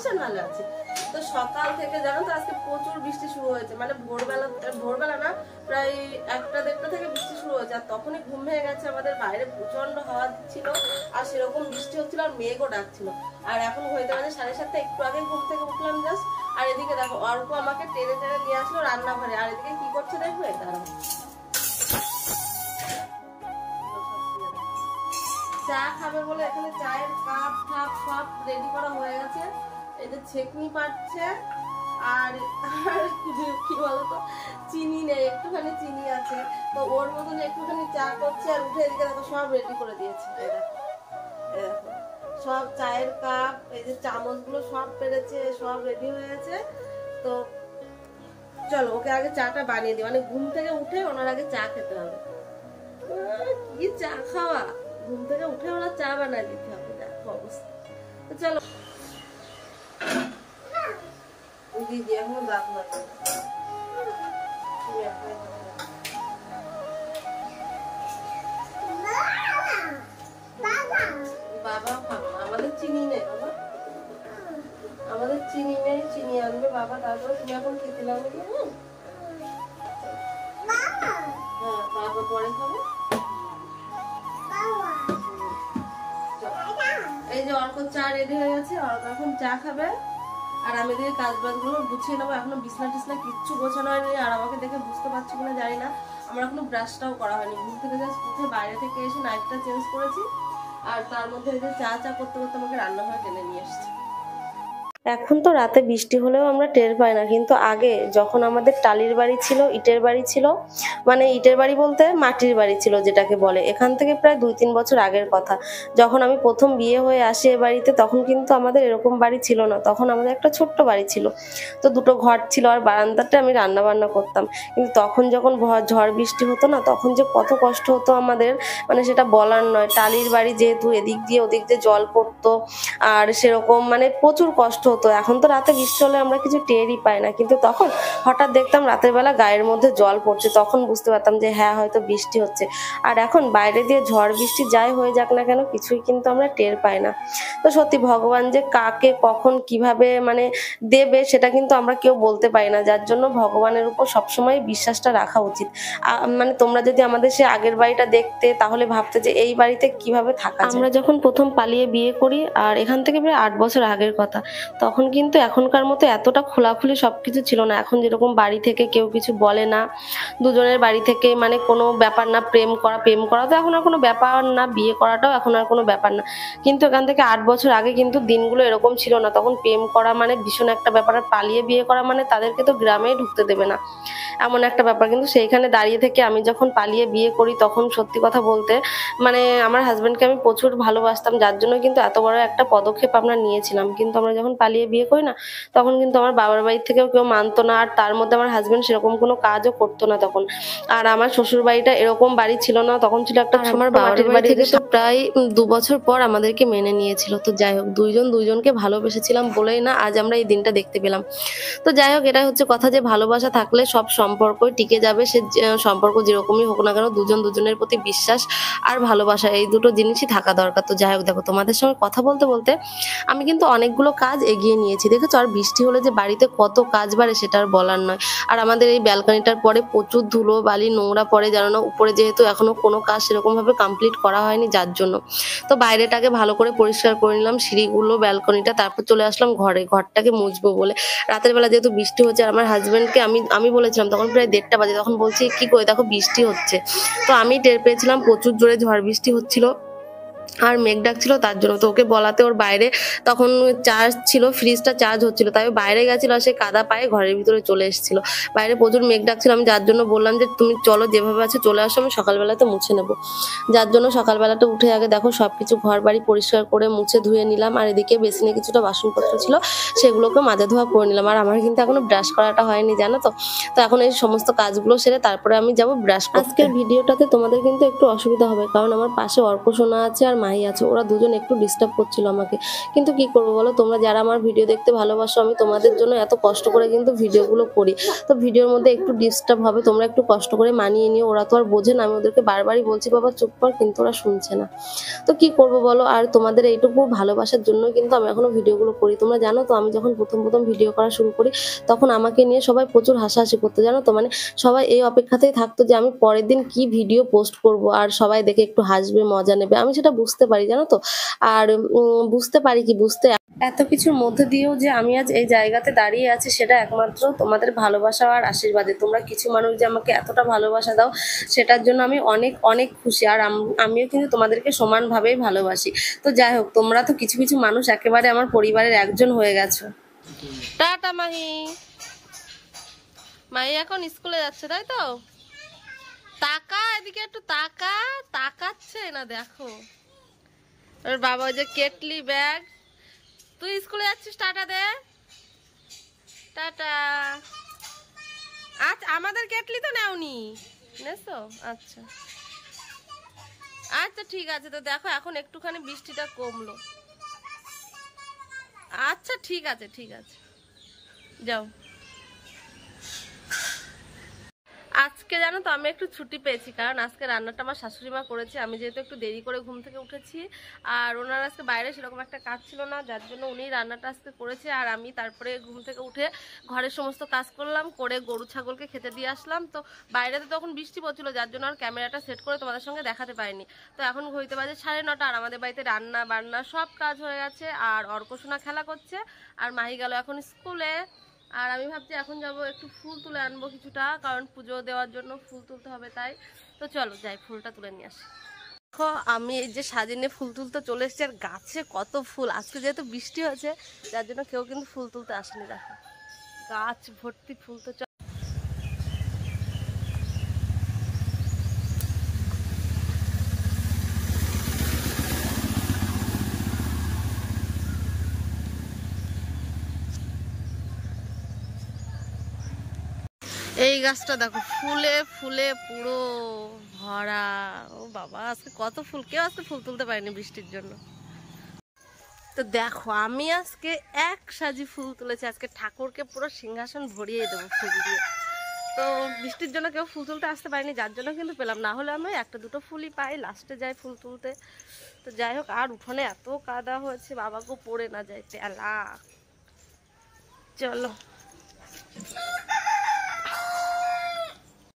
আর নালে আছে। তো সকাল থেকে জানো তো আজকে প্রচুর বৃষ্টি শুরু হয়েছে, মানে ভোরবেলা না প্রায় 1টা-1:30টা থেকে বৃষ্টি শুরু হয়েছে। আর তখনই ঘুম ভেঙে গেছে আমাদের, বাইরে প্রচন্ড হাওয়া দিচ্ছিল আর সেরকম বৃষ্টি হচ্ছিল আর মেঘও ডাকছিল। আর এখন হইতে মানে 7:30 একটু আগে ঘুম থেকে উঠলাম জাস্ট। আর এদিকে দেখো অর্ক আমাকে টেনে টেনে নিয়ে আসলো রান্নাঘরে, আর এদিকে কি করছে দেখবে, দাঁড়াও। চা খাবে বলে এখানে চায়ের কাপ ঠাপ সব রেডি করা হয়ে গেছে। এই যে ছেকনি পাচ্ছে, আর কি বলতো চিনি নেই, একটুখানি চিনি আছে, তো ওর মতন একটুখানি চা করছে। আর উঠে এদিকে দেখো সব রেডি করে দিয়েছে, দেখো সব চায়ের কাপ, এই যে চামচ গুলো সব পেরেছে, সব রেডি হয়ে গেছে। তো চলো ওকে আগে চাটা বানিয়ে দিই, মানে ঘুম থেকে উঠে ওনার আগে চা খেতে হবে। কি চা খাওয়া, ঘুম থেকে উঠে ওরা চা বানায় দিতে হবে, দেখো অবস্থা। তো চলো দিদি এখন দাঁত মারছে, বাবা খাবো, আমাদের চিনি নেই বাবা, আমাদের চিনি নেই, চিনি আনবে বাবা, তারপরে তুমি এখন খেতে লাগবে। হ্যাঁ বাবা পরে খাবে। এই যে অর্ক চা রেডি হয়ে গেছে, অর্ক এখন চা খাবে। আর আমি এদিকে কাজ বাজগুলো গুছিয়ে নেবো, এখনো বিছনা টিছনা কিচ্ছু গোছানো হয়নি। আর আমাকে দেখে বুঝতে পারছি কিনা জানি না, আমার এখনো ব্রাশটাও করা হয়নি। ঘুম থেকে জাস্ট উঠে বাইরে থেকে এসে নাইটটা চেঞ্জ করেছি, আর তার মধ্যে এই যে চা করতে করতে আমাকে রান্নাঘরে টেনে নিয়ে এসেছি। এখন তো রাতে বৃষ্টি হলেও আমরা টের পাই না, কিন্তু আগে যখন আমাদের টালির বাড়ি ছিল, ইটের বাড়ি ছিল, মানে ইটের বাড়ি বলতে মাটির বাড়ি ছিল যেটাকে বলে, এখান থেকে প্রায় 2-3 বছর আগের কথা, যখন আমি প্রথম বিয়ে হয়ে আসি এ বাড়িতে, তখন কিন্তু আমাদের এরকম বাড়ি ছিল না। তখন আমাদের একটা ছোট্ট বাড়ি ছিল, তো 2টো ঘর ছিল, আর বারান্দাতে আমি রান্না বান্না করতাম। কিন্তু তখন যখন ঝড় বৃষ্টি হতো না, তখন যে কত কষ্ট হতো আমাদের, মানে সেটা বলার নয়। টালির বাড়ি যেহেতু, এদিক দিয়ে ওদিক দিয়ে জল পড়তো, আর সেরকম মানে প্রচুর কষ্ট হতো। এখন তো রাতে বৃষ্টি হলে আমরা কিছু টেরই পাই না, কিন্তু তখন হঠাৎ দেখতাম রাতের বেলা গায়ের মধ্যে জল পড়ছে, তখন বুঝতে পারতাম যে হ্যাঁ হয়তো বৃষ্টি হচ্ছে। আর এখন বাইরে দিয়ে ঝড় বৃষ্টি যাই হয়ে যাক না কেন, কিছুই কিন্তু আমরা টের পাই না। তো সত্যি ভগবান যে কাকে কখন কিভাবে মানে দেবে, সেটা কিন্তু আমরা কেউ বলতে পারি না, যার জন্য ভগবানের উপর সবসময় বিশ্বাসটা রাখা উচিত। মানে তোমরা যদি আমাদের সে আগের বাড়িটা দেখতে, তাহলে ভাবতে যে এই বাড়িতে কিভাবে থাকা যায়। আমরা যখন প্রথম পালিয়ে বিয়ে করি, আর এখান থেকে প্রায় 8 বছর আগের কথা, তখন কিন্তু এখনকার মতো এতটা খোলাখুলি সবকিছু ছিল না। এখন যেরকম বাড়ি থেকে কেউ কিছু বলে না, দুজনের বাড়ি থেকে মানে কোনো ব্যাপার না, প্রেম করা তো এখন আর কোনো ব্যাপার না, বিয়ে করাটাও এখন আর কোনো ব্যাপার না। কিন্তু এখান থেকে 8 বছর আগে কিন্তু দিনগুলো এরকম ছিল না। তখন প্রেম করা মানে ভীষণ একটা ব্যাপার, আর পালিয়ে বিয়ে করা মানে তাদেরকে তো গ্রামেই ঢুকতে দেবে না, এমন একটা ব্যাপার। কিন্তু সেইখানে দাঁড়িয়ে থেকে আমি যখন পালিয়ে বিয়ে করি, তখন সত্যি কথা বলতে মানে আমার হাজবেন্ডকে আমি প্রচুর ভালোবাসতাম, যার জন্য কিন্তু এত বড় একটা পদক্ষেপ আমরা নিয়েছিলাম। কিন্তু আমরা যখন পালিয়ে বিয়ে করি না, তখন কিন্তু আমার বাবার বাড়ি থেকেও কেউ মানতো না, আর তার মধ্যে আমার হাজবেন্ড সেরকম কোনো কাজও করতো না তখন। আর আমার শ্বশুর বাড়িটা এরকম বাড়ি ছিল না, তখন ছিল একটা, আমার বাবার বাড়ি থেকে তো প্রায় 2 বছর পর আমাদেরকে মেনে নিয়েছিল। তো যাই হোক, দুইজনকে ভালোবেসেছিলাম বলেই না আজ আমরা এই দিনটা দেখতে পেলাম। তো যাই হোক, এটাই হচ্ছে কথা, যে ভালোবাসা থাকলে সব সম্পর্কই টিকে যাবে। সে সম্পর্ক যেরকমই হোক না কেন, দুজনের প্রতি বিশ্বাস আর ভালোবাসা, এই দুটো জিনিসই থাকা দরকার। তো যাই হোক, দেখো তোমাদের সঙ্গে কথা বলতে বলতে আমি কিন্তু অনেকগুলো কাজ এগিয়ে নিয়েছি, দেখেছো। আর বৃষ্টি হলে যে বাড়িতে কত কাজ বাড়ে সেটা আর বলার নয়। আর আমাদের এই ব্যালকনিটার পরে প্রচুর ধুলো বালি নোংরা পড়ে, জানো না, উপরে যেহেতু এখনো কোনো কাজ সেরকম ভাবে কমপ্লিট করা হয়নি, যার জন্য তো বাইরেটাকে ভালো করে পরিষ্কার করে নিলাম, সিঁড়িগুলো, ব্যালকনিটা, তারপর চলে আসলাম ঘরটাকে মুছবো বলে। রাতের বেলা যেহেতু বৃষ্টি হচ্ছে, আর আমার হাজবেন্ডকে আমি বলেছিলাম, তখন প্রায় 1:30টা বাজে, তখন বলছি কি করে, দেখো বৃষ্টি হচ্ছে। তো আমি টের পেয়েছিলাম প্রচুর জোরে ঝড় বৃষ্টি হচ্ছিল আর মেঘ ডাকছিল, তার জন্য তো ওকে বলাতে ওর বাইরে তখন চার্জ ছিল, ফ্রিজটা চার্জ হচ্ছিল, তাই বাইরে গেছিল, আর সে কাদা পায়ে ঘরের ভিতরে চলে এসেছিল। বাইরে প্রচুর মেঘ ডাকছিল, আমি যার জন্য বললাম যে তুমি চলো, যেভাবে আছে চলে আসো, আমি সকালবেলাতে মুছে নেবো। যার জন্য সকালবেলাতে উঠে আগে দেখো সবকিছু ঘর বাড়ি পরিষ্কার করে মুছে ধুয়ে নিলাম। আর এদিকে বেসিনে কিছুটা বাসনপত্র ছিল, সেগুলোকে মাজা ধোয়া করে নিলাম। আর আমার কিন্তু এখনো ব্রাশ করাটা হয়নি, জানো তো। তো এখন এই সমস্ত কাজগুলো সেরে তারপরে আমি যাবো ব্রাশ করতে। আজকের ভিডিওটাতে তোমাদের কিন্তু একটু অসুবিধা হবে, কারণ আমার পাশে অর্ক সোনা আছে আর মাহি আছে, ওরা দুজন একটু ডিস্টার্ব করছিল আমাকে। কিন্তু কি করবো বলো, তোমরা যারা আমার ভিডিও দেখতে ভালোবাসো, আমি তোমাদের জন্য এত কষ্ট করে কিন্তু ভিডিওগুলো করি, তো ভিডিওর মধ্যে একটু ডিস্টার্ব হবে, তোমরা একটু কষ্ট করে মানিয়ে নিও। ওরা তো আর বোঝে না, আমি ওদেরকে বারবারই বলছি বাবা চুপ কর, কিন্তু ওরা শুনছে না। তো কি করব বলো, আর তোমাদের এইটুকু ভালোবাসার জন্য কিন্তু আমি এখনো ভিডিওগুলো করি। তোমরা জানো তো, আমি যখন প্রথম প্রথম ভিডিও করা শুরু করি তখন আমাকে নিয়ে সবাই প্রচুর হাসাহাসি করতো, জানো তো। মানে সবাই এই অপেক্ষাতেই থাকতো যে আমি পরের দিন কি ভিডিও পোস্ট করব, আর সবাই দেখে একটু হাসবে, মজা নেবে। আমি সেটা বুঝতে পারি, জানো তো। আর বুঝতে পারি কি, এত কিছুর মধ্যে দিয়েও যে আমি আজ এই জায়গাতে দাঁড়িয়ে আছি, সেটা একমাত্র তোমাদের ভালোবাসা আর আশীর্বাদে। তোমরা কিছু মানুষ যে আমাকে এতটা ভালোবাসা দাও, সেটার জন্য আমি অনেক অনেক খুশি। আর আমিও কিন্তু তোমাদেরকে সমানভাবেই ভালোবাসি। তো যাই হোক, তোমরা তো কিছু কিছু মানুষ একেবারে আমার পরিবারের একজন হয়ে গেছো। টাটা মাহি। মাহি এখন স্কুলে যাচ্ছে, তাই তো? তাকা এদিকে একটু, তাকাচ্ছে না, দেখো ওর বাবা যে কেটলি ব্যাগ। তুই স্কুলে যাচ্ছিস, টাটা দে, টাটা। আচ্ছা, আমাদের কেটলি তো নেওনি, নেছো? আচ্ছা আচ্ছা, ঠিক আছে। তো দেখো এখন একটুখানি বৃষ্টিটা কমলো। আচ্ছা ঠিক আছে, ঠিক আছে, যাও। আজকে জানো তো আমি একটু ছুটি পেয়েছি, কারণ আজকে রান্নাটা আমার শাশুড়ি মা করেছে। আমি যেহেতু একটু দেরি করে ঘুম থেকে উঠেছি, আর ওনার আজকে বাইরে সেরকম একটা কাজ ছিল না, যার জন্য উনি রান্নাটা আজকে করেছে। আর আমি তারপরে ঘুম থেকে উঠে ঘরের সমস্ত কাজ করলাম, করে গরু ছাগলকে খেতে দিয়ে আসলাম। তো বাইরে তো তখন বৃষ্টি পড়ছিল, যার জন্য আর ক্যামেরাটা সেট করে তোমাদের সঙ্গে দেখাতে পারিনি। তো এখন ঘড়িতে বাজে 9:30, আর আমাদের বাড়িতে রান্না বান্না সব কাজ হয়ে গেছে। আর অর্কসোনা খেলা করছে, আর মাহি গেল এখন স্কুলে। আর আমি ভাবছি এখন যাব একটু ফুল তুলে আনবো কিছুটা, কারণ পুজো দেওয়ার জন্য ফুল তুলতে হবে, তাই। তো চলো যাই, ফুলটা তুলে নিয়ে আসি। দেখো আমি এই যে সাজিয়ে ফুল তুলতে চলে এসেছি, আর গাছে কত ফুল। আজকে যেহেতু বৃষ্টি হয়েছে, যার জন্য কেউ কিন্তু ফুল তুলতে আসেনি। দেখো গাছ ভর্তি ফুল। তো এই গাছটা দেখো ফুলে ফুলে পুরো ভরা। ও বাবা, আজকে কত ফুল! কেউ আজকে ফুল তুলতে পারেনি বৃষ্টির জন্য। তো দেখো আমি আজকে এক সাজি ফুল তুলেছি। আজকে ঠাকুরকে পুরো সিংহাসন ভরিয়ে দেবো ফুল দিয়ে। তো বৃষ্টির জন্য কেউ ফুল তুলতে আসতে পারেনি, যার জন্য কিন্তু পেলাম। না হলে আমি একটা দুটো ফুলই পাই, লাস্টে যাই ফুল তুলতে। তো যাই হোক, আর উঠোনে এত কাদা হয়েছে, বাবাকেও পড়ে না যায় তেলা। চলো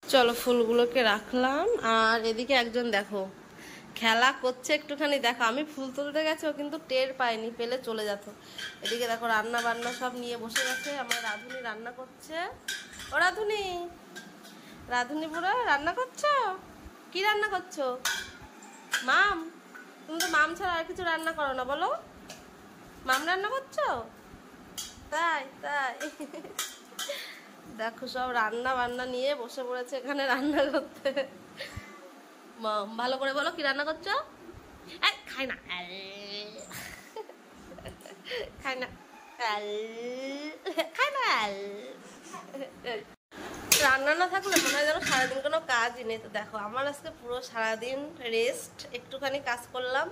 চলো, ফুলগুলোকে রাখলাম। আর এদিকে একজন দেখো খেলা করছে একটুখানি। দেখো আমি ফুল তুলতে গেছে, ও কিন্তু টের পায়নি, পেলে চলে যেত। এদিকে দেখো রান্না বান্না সব নিয়ে বসে গেছে। আমার রাধুনি রান্না করছে। ও রাধুনি, রাধুনি বুড়ো রান্না করছো? কি রান্না করছো? মাম, তুমি তো মাম ছাড়া আর কিছু রান্না করো না, বলো। মাম রান্না করছো? তাই তাই দেখো সব রান্না বান্না নিয়ে বসে পড়েছে এখানে রান্না করতে। মাম ভালো করে বলো, কি রান্না করছো? খাই না, খাই না, খাই না। রান্না না থাকলে মনে হয় যেন সারাদিন কোনো কাজই নেই। তো দেখো আমার আজকে পুরো সারাদিন রেস্ট, একটুখানি কাজ করলাম,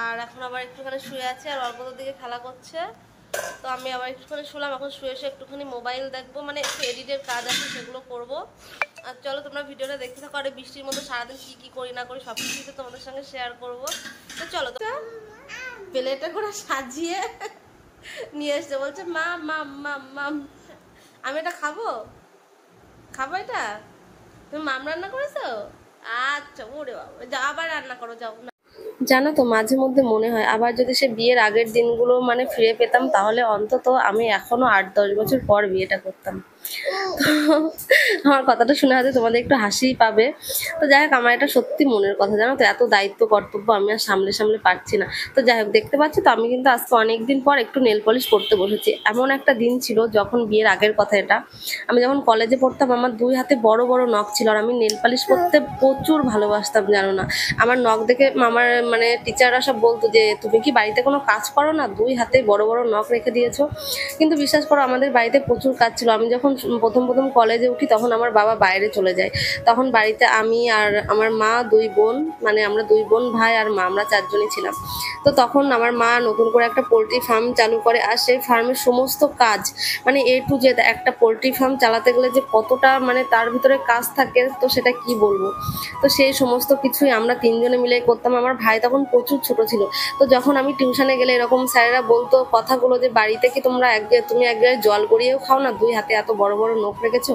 আর এখন আবার একটুখানি শুয়ে আছি। আর অল্পদের দিকে খেলা করছে, তো আমি আবার একটুখানি শুলাম। এখন শুয়ে শুয়ে একটুখানি মোবাইল দেখবো, মানে একটু এডিটের কাজ আছে, সেগুলো করবো। আর চলো তোমরা ভিডিওটা দেখতে থাকো। আর বৃষ্টির মধ্যে সারাদিন কি কি করি না করি সব কিছু তো তোমাদের সঙ্গে শেয়ার করবো। তো চলো, প্লেটে করে সাজিয়ে নিয়ে এসছে, বলছে মাম মাম মাম মাম, আমি এটা খাবো, খাবো এটা। তুমি মাম রান্না করেছো? আচ্ছা, ওরে বাবা, যাও আবার রান্না করো, যাও। জানো তো মাঝে মধ্যে মনে হয় আবার যদি সে বিয়ের আগের দিনগুলো মানে ফিরে পেতাম, তাহলে অন্তত আমি এখনো 8-10 বছর পর বিয়েটা করতাম। আমার কথাটা শুনে হয়তো তোমাদের একটু হাসিই পাবে। তো যাই হোক, আমার এটা সত্যি মনের কথা, জানো তো। এত দায়িত্ব কর্তব্য আমি আর সামলে সামলে পারছি না। তো যাই হোক, দেখতে পাচ্ছি তো আমি কিন্তু আজকে অনেকদিন পর একটু নেল পলিশ করতে বসেছি। এমন একটা দিন ছিল যখন বিয়ের আগের কথা এটা, আমি যখন কলেজে পড়তাম, আমার 2 হাতে বড় বড় নখ ছিল, আর আমি নেল পলিশ করতে প্রচুর ভালোবাসতাম, জানো না। আমার নখ দেখে আমার মানে টিচাররা সব বলতো যে তুমি কি বাড়িতে কোনো কাজ করো না, 2 হাতে বড় বড় নখ রেখে দিয়েছো। কিন্তু বিশ্বাস করো, আমাদের বাড়িতে প্রচুর কাজ ছিল। আমি যখন প্রথম প্রথম কলেজে উঠি তখন আমার বাবা বাইরে চলে যায়। তখন বাড়িতে আমি আর আমার মা, 2 বোন, মানে আমরা 2 বোন, ভাই আর মা, আমরা 4 জনই ছিলাম। তো তখন আমার মা নতুন করে একটা পোলট্রি ফার্ম চালু করে, আর সেই ফার্মের সমস্ত কাজ মানে A to Z, একটা পোলট্রি ফার্ম চালাতে গেলে যে কতটা মানে তার ভিতরে কাজ থাকে তো সেটা কি বলবো। তো সেই সমস্ত কিছুই আমরা 3 জনে মিলে করতাম। আমার ভাই তখন প্রচুর ছোট ছিল। তো যখন আমি টিউশনে গেলে এরকম স্যারেরা বলতো কথাগুলো যে বাড়িতে কি তুমি এক গ্লাস জল গড়িয়েও খাও না, 2 হাতে এত বড় বড় নখ রেখেছো।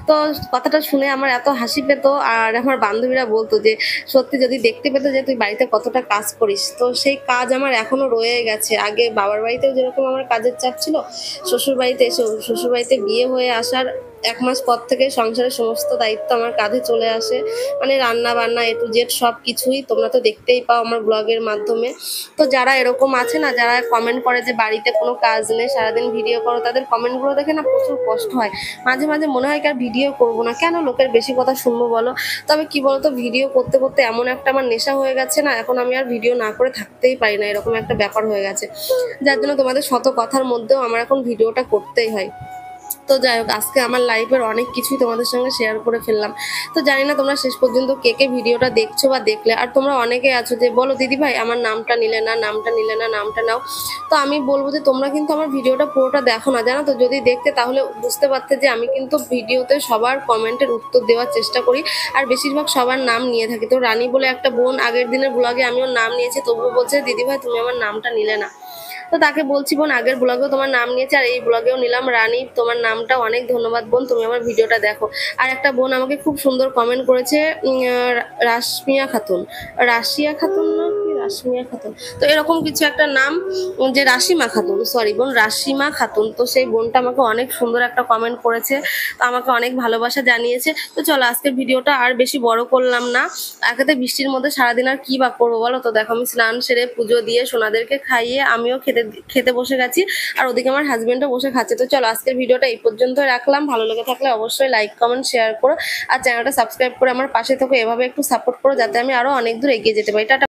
তো কথাটা শুনে আমার এত হাসি পেত, আর আমার বান্ধবীরা বলতো যে সত্যি যদি দেখতে পেতো যে তুই বাড়িতে কতটা কাজ করিস। তো সেই কাজ আমার এখনো রয়ে গেছে। আগে বাবার বাড়িতেও যেরকম আমার কাজের চাপ ছিল, শ্বশুর বাড়িতে বিয়ে হয়ে আসার 1 মাস পর থেকে সংসারের সমস্ত দায়িত্ব আমার কাঁধে চলে আসে। মানে রান্না বান্না A to Z সব কিছুই তোমরা তো দেখতেই পাও আমার ব্লগের মাধ্যমে। তো যারা এরকম আছে না, যারা কমেন্ট করে যে বাড়িতে কোনো কাজ নেই, সারাদিন ভিডিও করো, তাদের কমেন্টগুলো দেখে না প্রচুর কষ্ট হয়। মাঝে মাঝে মনে হয় কি আর ভিডিও করবো না, কেন লোকের বেশি কথা শুনবো বলো। তবে কি বলতো, ভিডিও করতে করতে এমন একটা আমার নেশা হয়ে গেছে না, এখন আমি আর ভিডিও না করে থাকতেই পারি না, এরকম একটা ব্যাপার হয়ে গেছে। যার জন্য তোমাদের শত কথার মধ্যেও আমার এখন ভিডিওটা করতেই হয়। তো যাই হোক, আজকে আমার লাইফের অনেক কিছুই তোমাদের সঙ্গে শেয়ার করে ফেললাম। তো জানি না তোমরা শেষ পর্যন্ত কে কে ভিডিওটা দেখছো বা দেখলে। আর তোমরা অনেকে আছো যে বলো দিদি ভাই আমার নামটা নিলে না, নামটা নাও। তো আমি বলবো যে তোমরা কিন্তু আমার ভিডিওটা পুরোটা দেখো না, জানো তো। যদি দেখতে তাহলে বুঝতে পারতে যে আমি কিন্তু ভিডিওতে সবার কমেন্টের উত্তর দেওয়ার চেষ্টা করি, আর বেশিরভাগ সবার নাম নিয়ে থাকি। তো রানী বলে একটা বোন আগের দিনের ব্লগে আমিও নাম নিয়েছি, তবুও বলছে দিদি ভাই তুমি আমার নামটা নিলে না। তো তাকে বলছি বোন আগের ব্লগেও তোমার নাম নিয়েছে আর এই ব্লগেও নিলাম, রানী তোমার নামটা অনেক ধন্যবাদ বোন, তুমি আমার ভিডিওটা দেখো। আর একটা বোন আমাকে খুব সুন্দর কমেন্ট করেছে, রাশমিয়া খাতুন, রাশিয়া খাতুন না কি রাশমিয়া খাতুন, তো এরকম কিছু একটা নাম, যে রাশিমা খাতুন, সরি বোন রাশিমা খাতুন। তো সেই বোনটা আমাকে অনেক সুন্দর একটা কমেন্ট করেছে, তো আমাকে অনেক ভালোবাসা জানিয়েছে। তো চলো আজকের ভিডিওটা আর বেশি বড় করলাম না, একাতে বৃষ্টির মধ্যে সারাদিন আর কি বা করবো বলো। তো দেখো আমি স্নান সেরে পুজো দিয়ে সোনাদেরকে খাইয়ে আমিও খেতে বসে গেছি, আর ওদিকে আমার হাজবেন্ডও বসে খাচ্ছে। তো চলো আজকের ভিডিওটা এই পর্যন্ত রাখলাম। ভালো লেগে থাকলে অবশ্যই লাইক কমেন্ট শেয়ার করো, আর চ্যানেলটা সাবস্ক্রাইব করে আমার পাশে থেকো। এভাবে একটু সাপোর্ট করো যাতে আমি আরো অনেক দূর এগিয়ে যেতে পারি। টাটা।